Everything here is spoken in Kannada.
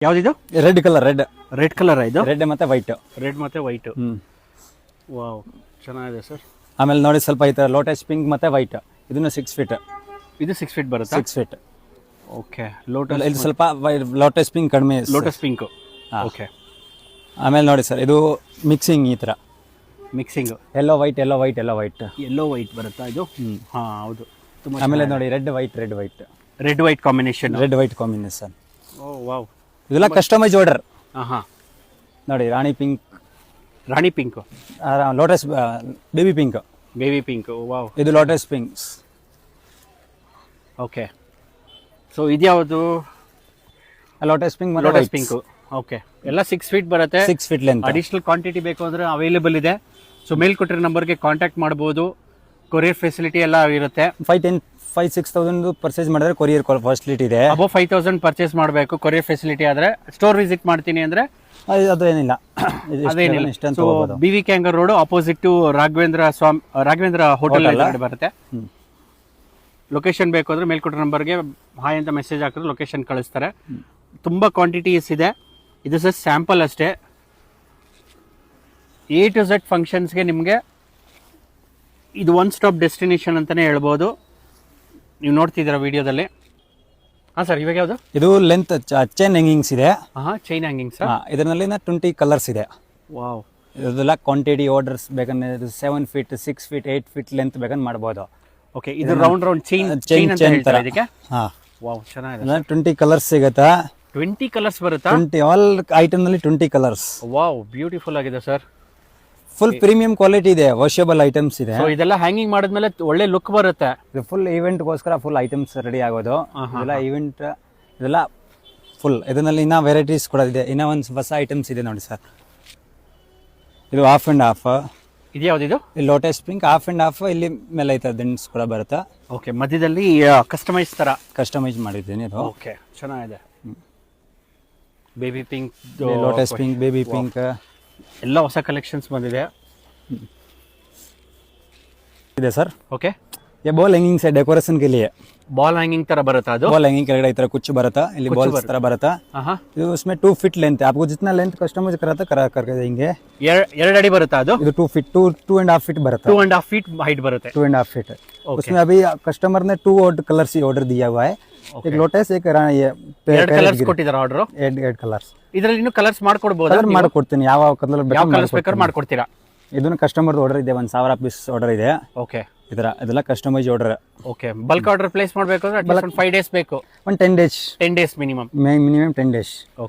ಯಾವ್ದಿದು? ರೆಡ್ ಕಲರ್, ರೆಡ್ ಕಲರ್ ಇದು? ರೆಡ್ ಮತ್ತೆ ವೈಟ್. ರೆಡ್ ಮತ್ತೆ ವೈಟ್. ವಾವ್, ಚೆನ್ನಾಗಿದೆ ಸರ್. ಆಮೇಲೆ ನೋಡಿ ಸ್ವಲ್ಪ ಈ ತರ ಲೋಟಸ್ ಪಿಂಕ್ ಮತ್ತೆ ವೈಟ್, ಇದನ್ನು 6 ಫೀಟ್. ಇದು 6 ಫೀಟ್ ಬರುತ್ತಾ? 6 ಫೀಟ್. ಓಕೆ. ಲೋಟಸ್ ಇದು ಸ್ವಲ್ಪ ಲೋಟಸ್ ಪಿಂಕ್ ಕಡಿಮೆ. Lotus pink. ಓಕೆ. ಆಮೇಲೆ ನೋಡಿ ಸರ್, ಇದು ಮಿಕ್ಸಿಂಗ್ ಈ ತರ mixing yellow white, yellow white, yellow white, yellow white ಬರುತ್ತಾ ಇದು? ಹಾ ಹೌದು. ತುಂಬಾ ಆಮೇಲೆ ನೋಡಿ red white, red white, red white combination. Red white combination. Oh wow. ಇದೆಲ್ಲ ಕಸ್ಟಮೈಸ್ ಆರ್ಡರ್. ಹಾ ನೋಡಿ rani pink, rani pink, lotus baby pink, baby pink. Wow. ಇದು ಲೋಟಸ್ ಪಿಂಕ್ಸ್. ಓಕೆ. ಸೊ ಇದ್ಯಾವುದು? ಲೋಟಸ್ ಪಿಂಕ್ ಮತ್ತೆ ಲೋಟಸ್ ಪಿಂಕ್. ಓಕೆ. ಎಲ್ಲ 6 ಫೀಟ್ ಬರುತ್ತೆ. 6 ಫೀಟ್ ಲೆಂತ್. ಅಡಿಷನಲ್ ಕ್ವಾಂಟಿಟಿ ಬೇಕು ಅಂದ್ರೆ ಅವೈಲೇಬಲ್ ಇದೆ. ಸೊ ಮೇಲ್ ಕೊಟ್ಟಿರೋ ನಂಬರ್ಗೆ ಕಾಂಟ್ಯಾಕ್ಟ್ ಮಾಡ್ಬೋದು. ಕೊರಿಯರ್ ಫೆಸಿಲಿಟಿ ಎಲ್ಲ ಇರುತ್ತೆ. 5,000-6,000 ಪರ್ಚೇಸ್ ಮಾಡಿದ್ರೆ ಕೊರಿಯರ್ ಫೆಸಿಲಿಟಿ ಇದೆ. ಅಬೌವ್ 5,000 ಪರ್ಚೇಸ್ ಮಾಡಬೇಕು ಕೊರಿಯರ್ ಫೆಸಿಲಿಟಿ ಆದ್ರೆ. ಸ್ಟೋರ್ ವಿಸಿಟ್ ಮಾಡ್ತೀನಿ ಅಂದ್ರೆ ಅದು ಏನಿಲ್ಲ, ಅದೇನಿಲ್ಲ. ಸೊ BV ಕ್ಯಾಂಗರ್ road opposite to Raghavendra hotel ಬರುತ್ತೆ. ಲೊಕೇಶನ್ ಬೇಕು ಅಂದ್ರೆ ಮೇಲ್ಕೊಟ್ಟಿರೋ ನಂಬರ್ಗೆ ಹಾಯ್ ಅಂತ ಮೆಸೇಜ್ ಹಾಕಿದ್ರೆ ಲೊಕೇಶನ್ ಕಳಿಸ್ತಾರೆ. ತುಂಬಾ ಕ್ವಾಂಟಿಟೀಸ್ ಇದೆ. ಇದು ಸರ್ ಸ್ಯಾಂಪಲ್ ಅಷ್ಟೇ. A to Z ಫಂಕ್ಷನ್ಸ್ಗೆ ನಿಮಗೆ ಇದು ಒನ್ ಸ್ಟಾಪ್ ಡೆಸ್ಟಿನೇಷನ್ ಅಂತಾನೆ ಹೇಳ್ಬೋದು. ನೀವು ನೋಡ್ತಿದ್ದೀರಾ ವಿಡಿಯೋದಲ್ಲಿ. ಹಾಂ ಸರ್, ಇವಾಗ ಯಾವುದು? ಇದು ಲೆಂತ್ ಚೈನ್ ಹ್ಯಾಂಗಿಂಗ್ಸ್ ಇದೆ. Chain hanging sir. ಇದರಲ್ಲಿ 20 ಕಲರ್ಸ್ ಇದೆ. ವಾವ್. ಇದೆಲ್ಲ ಕ್ವಾಂಟಿಟಿ ಆರ್ಡರ್ಸ್ ಬೇಕಂದ್ರೆ 7 ಫೀಟ್, 6 ಫೀಟ್, 8 ಫೀಟ್ ಲೆಂತ್ ಬೇಕಂದ್ರೆ ಮಾಡ್ಬೋದು. ಓಕೆ. ಇದು ರೌಂಡ್ ಚೈನ್ ಅಂತ ಹೇಳ್ತಾರೆ ಇದಕ್ಕೆ. ವಾವ್, ಚೆನ್ನಾಗಿದೆ. 20 ಕಲರ್ಸ್ ಸಿಗುತ್ತಾ? 20 ಕಲರ್ಸ್ ಬರುತ್ತಾ? 20 ಆಲ್ ಐಟಮ್ ನಲ್ಲಿ 20 ಕಲರ್ಸ್. ವಾವ್, ಬ್ಯೂಟಿಫುಲ್ ಆಗಿದೆ ಸರ್. ಫುಲ್ ಪ್ರೀಮಿಯಂ ಕ್ವಾಲಿಟಿ ಇದೆ, ವಾಷಬಲ್ ಐಟಮ್ಸ್ ಇದೆ. ಸೊ ಇದೆಲ್ಲ ಹ್ಯಾಂಗಿಂಗ್ ಮಾಡಿದ್ಮೇಲೆ ಒಳ್ಳೆ ಲುಕ್ ಬರುತ್ತೆ. ಇದು ಫುಲ್ ಈವೆಂಟ್ ಗೋಸ್ಕರ ಫುಲ್ ಐಟಮ್ಸ್ ರೆಡಿ ಆಗೋದು. ಇದೆಲ್ಲ ಈವೆಂಟ್, ಇದೆಲ್ಲ ಫುಲ್. ಇದರಲ್ಲಿ ಇನ್ನ ವೆರೈಟೀಸ್ ಕೂಡ ಇದೆ. ಇನ್ನ ಒಂದು ಹೊಸ ಐಟಮ್ಸ್ ಇದೆ ನೋಡಿ ಸರ್. ಇದು ಹಾಫ್ ಅಂಡ್ ಹಾಫ್. ಇದು ಯಾವ್ದಿದು? ಇಲ್ಲಿ lotus pink half and half. ಇಲ್ಲಿ ಮೇಲೆ ಐತೆ ದಿಂಡ್ಸ್ ಕೂಡ ಬರುತ್ತೆ. ಓಕೆ. ಮಧ್ಯದಲ್ಲಿ ಕಸ್ಟಮೈಸ್ ತರ ಕಸ್ಟಮೈಸ್ ಮಾಡಿದ್ದೀನಿ ಇದು. ಓಕೆ, ಚೆನ್ನಾಗಿದೆ. Baby pink, lotus pink, baby pink ಎಲ್ಲ ಹೊಸ ಕಲೆಕ್ಷನ್ಸ್ ಬಂದಿದೆ. ಇದೆ ಸರ್. ಓಕೆ. ये बॉल हैंगिंग से डेकोरेशन के लिए. ಬಾಲ್ ಹ್ಯಾಂಗಿಂಗ್ ತರ ಬರುತ್ತಾ ಅದು? बॉल हैंगिंग ಕೆಳಗಡೆ ಈ ತರ ಕುಚ್ಚು ಬರುತ್ತಾ, ಇಲ್ಲಿ ಬಾಲ್ಸ್ ತರ ಬರುತ್ತಾ. ಇದು उसमें 2 फीट लेंथ है. आपको जितना लेंथ कस्टमाइज कराता करके देंगे. 2 ಅಡಿ ಬರುತ್ತಾ ಅದು? ಇದು 2 फीट, 2.5 फीट बरता. 2.5 फीट हाइट बರುತ್ತೆ. 2.5 फीट. उसमें अभी कस्टमर ने 2 कलर्स ही ऑर्डर दिया हुआ है. एक लोटस, एक ये 2 ಕಲರ್ಸ್ ಕೊಟ್ಟಿದ್ದಾರೆ ಆರ್ಡರ್. 2 ಕಲರ್ಸ್. ಇದರಲ್ಲಿ ಇನ್ನು ಕಲರ್ಸ್ ಮಾಡ್ಕೊಡ್ಬೋದಾ? ಕಲರ್ ಮಾಡ್ಕೊಡ್ತೀನಿ. ಯಾವ ಕಲರ್ ಬೇಕಾದ್ರೂ ಮಾಡ್ಕೊಡ್ತೀರಾ? ಇದನ್ನ ಕಸ್ಟಮರ್ ಆರ್ಡರ್ ಇದೆ. 1,000 ಪೀಸ್ ಆರ್ಡರ್ ಇದೆ. ಓಕೆ. ಇದೆಲ್ಲ customise order. Okay. Bulk order place ಮಾಡಬೇಕು ಅಂದ್ರೆ 5 ಡೇಸ್ ಬೇಕು. 10 days. 10 days minimum. 10 days. Okay.